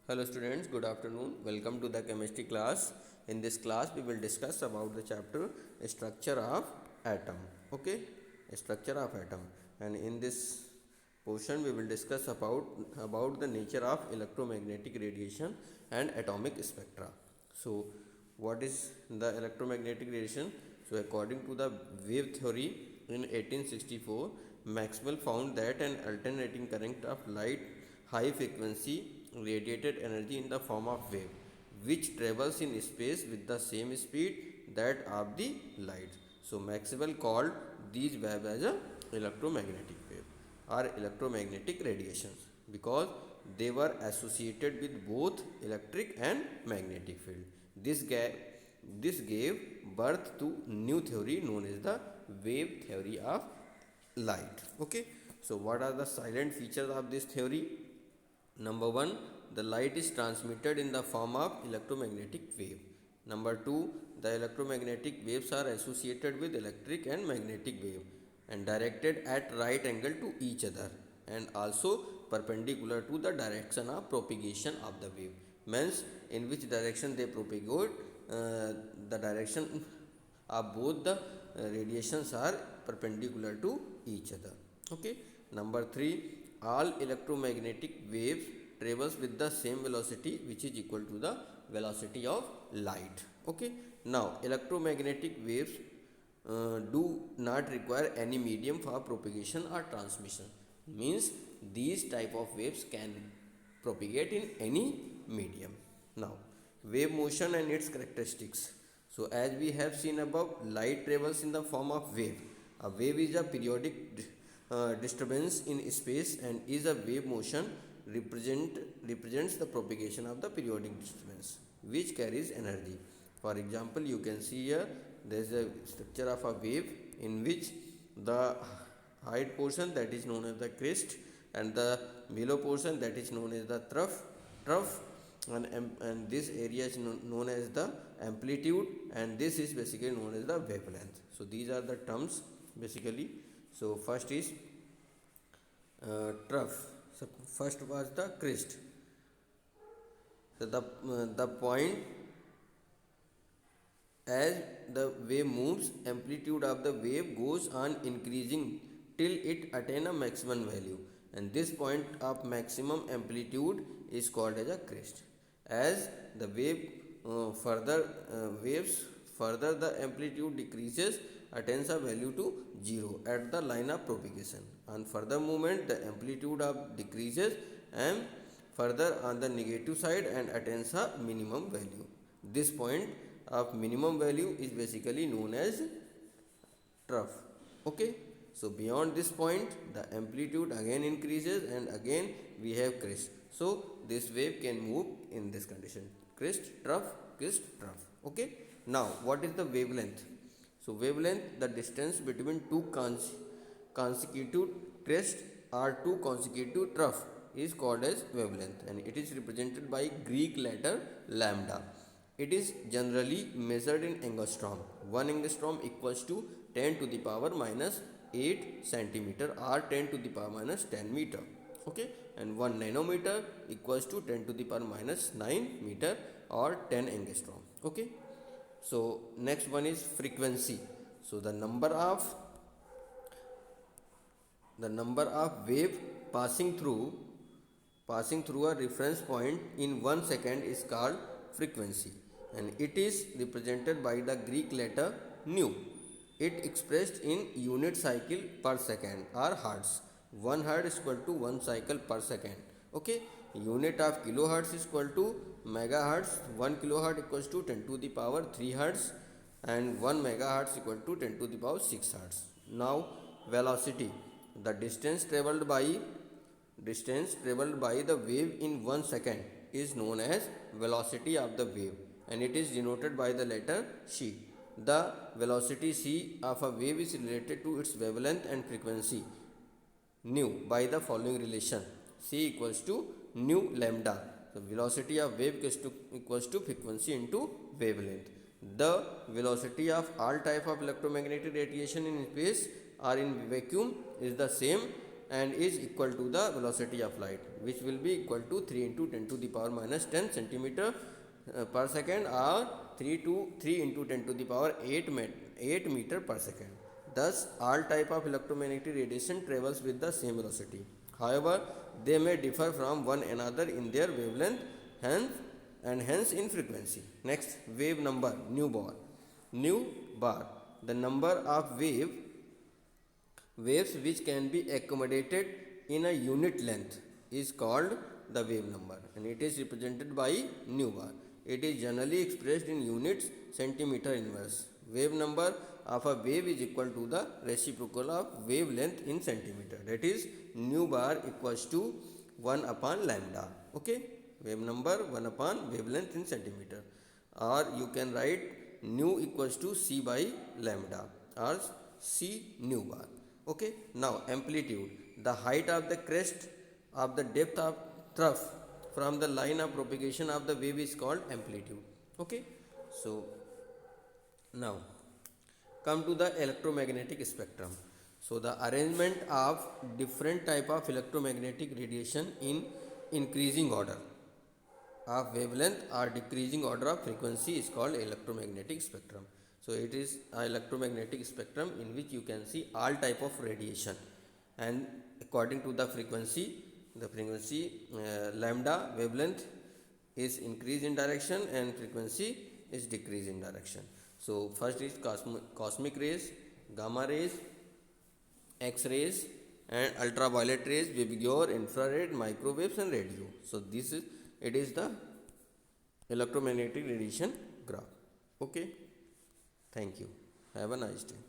Hello students, good afternoon. Welcome to the chemistry class. In this class we will discuss about the chapter structure of atom. Okay, structure of atom. And in this portion we will discuss about the nature of electromagnetic radiation and atomic spectra. So what is the electromagnetic radiation? So according to the wave theory in 1864, Maxwell found that an alternating current of light high frequency radiated energy in the form of wave which travels in space with the same speed that of the light. So Maxwell called these waves as a electromagnetic wave or electromagnetic radiations because they were associated with both electric and magnetic field. This gave birth to new theory known as the wave theory of light. Okay, so what are the silent features of this theory? Number one, the light is transmitted in the form of electromagnetic wave. Number two, the electromagnetic waves are associated with electric and magnetic wave and directed at right angle to each other and also perpendicular to the direction of propagation of the wave. Means in which direction they propagate, the direction of both the radiations are perpendicular to each other. Okay. Number three, all electromagnetic waves travels with the same velocity which is equal to the velocity of light. Okay. Now electromagnetic waves do not require any medium for propagation or transmission. Means these type of waves can propagate in any medium. Now wave motion and its characteristics. So as we have seen above, light travels in the form of wave. A wave is a periodic disturbance in space and is a wave motion represents the propagation of the periodic disturbance which carries energy. For example, you can see here there is a structure of a wave in which the height portion, that is known as the crest, and the below portion, that is known as the trough, and this area is known as the amplitude, and this is basically known as the wavelength. So these are the terms basically. So first is trough. So first was the crest. So the point as the wave moves, amplitude of the wave goes on increasing till it attain a maximum value, and this point of maximum amplitude is called as a crest. As the waves further the amplitude decreases, attains a value to 0 at the line of propagation. On further movement, the amplitude of decreases and further on the negative side and attains a minimum value. This point of minimum value is basically known as trough. Okay, so beyond this point the amplitude again increases and again we have crest. So this wave can move in this condition: crest, trough. Okay, now what is the wavelength? So wavelength, the distance between two consecutive crest or two consecutive trough, is called as wavelength, and it is represented by Greek letter lambda. It is generally measured in angstrom. 1 angstrom equals to 10 to the power minus 8 centimeter or 10 to the power minus 10 meter. Okay, and 1 nanometer equals to 10 to the power minus 9 meter or 10 angstrom. Okay, so next one is frequency. So the number of wave passing through a reference point in 1 second is called frequency, and it is represented by the Greek letter nu. It expressed in unit cycle per second or hertz. 1 hertz is equal to 1 cycle per second. Okay, unit of kilohertz is equal to megahertz. 1 kilohertz equals to 10 to the power 3 hertz, and 1 megahertz equal to 10 to the power 6 hertz. Now velocity, the distance traveled by the wave in 1 second is known as velocity of the wave, and it is denoted by the letter c. The velocity c of a wave is related to its wavelength and frequency nu by the following relation: c equals to nu lambda. The velocity of wave equals to frequency into wavelength. The velocity of all type of electromagnetic radiation in space or in vacuum is the same, and is equal to the velocity of light, which will be equal to 3 into 10 to the power minus 10 centimeter per second, or 3 into 10 to the power 8 meter per second. Thus all type of electromagnetic radiation travels with the same velocity. However, they may differ from one another in their wavelength, hence in frequency. Next, wave number, nu bar. The number of waves which can be accommodated in a unit length is called the wave number, and it is represented by nu bar. It is generally expressed in units centimeter inverse. Wave number of a wave is equal to the reciprocal of wavelength in centimeter, that is nu bar equals to 1 upon lambda. Okay, wave number 1 upon wavelength in centimeter, or you can write nu equals to c by lambda, or c nu bar. Okay, now amplitude, the height of the crest of the depth of trough from the line of propagation of the wave is called amplitude. Okay, so now come to the electromagnetic spectrum. So the arrangement of different type of electromagnetic radiation in increasing order of wavelength or decreasing order of frequency is called electromagnetic spectrum. So it is an electromagnetic spectrum in which you can see all type of radiation, and according to the frequency, lambda wavelength is increase in direction and frequency is decrease in direction. So first is cosmic rays, gamma rays, X rays, and ultraviolet rays, Vibgyor, infrared, microwaves, and radio. So it is the electromagnetic radiation graph. Okay, thank you. Have a nice day.